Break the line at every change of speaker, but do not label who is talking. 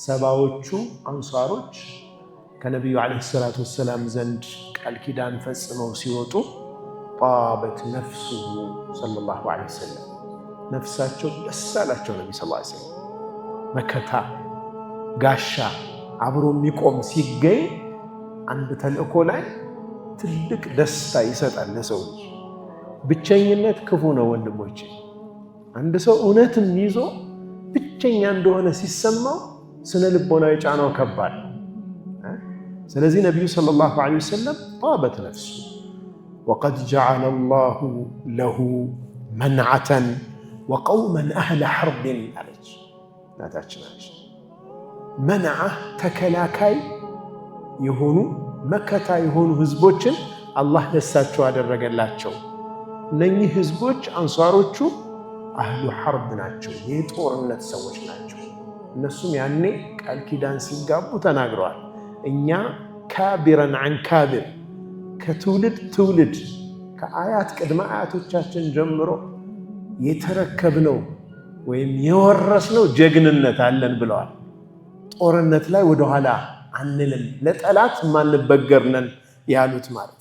ሰባዎቹ አንሷሮች ከነቢዩ ዓለይሂ ሰላቱ ወሰላም ዘንድ ቃል ኪዳን ፈጽመው ሲወጡ ጣበት ነፍሱሁ ሰለላሁ ዐለይሂ ወሰለም ነፍሳቸው ደስ አላቸው። ነቢ ሰለላሁ ዐለይሂ ወሰለም መከታ ጋሻ አብሮ የሚቆም ሲገኝ አንድ ተልእኮ ላይ ትልቅ ደስታ ይሰጣል ለሰው ልጅ። ብቸኝነት ክፉ ነው ወንድሞቼ። አንድ ሰው እውነትም ይዞ ብቸኛ እንደሆነ ሲሰማው ስነ ልቦናዊ ጫናው ከባድ። ስለዚህ ነቢዩ ሰለላሁ ዐለይሂ ወሰለም ጣበት ነፍሱ ወቀድ ጀዐለ አላሁ ለሁ መንዐተን ወቀውመን አህለ ሐርብን አለች እናታችን አለች። መንዐ ተከላካይ የሆኑ መከታ የሆኑ ህዝቦችን አላህ ደሳቸው አደረገላቸው። እነኚህ ህዝቦች አንሷሮቹ አህሉ ሐርብ ናቸው፣ የጦርነት ሰዎች ናቸው። እነሱም ያኔ ቃል ኪዳን ሲጋቡ ተናግረዋል። እኛ ካቢረን አን ካቢር ከትውልድ ትውልድ ከአያት ቅድመ አያቶቻችን ጀምሮ የተረከብነው ወይም የወረስነው ጀግንነት አለን ብለዋል። ጦርነት ላይ ወደኋላ አንልም፣ ለጠላት ማንበገርነን ያሉት ማለት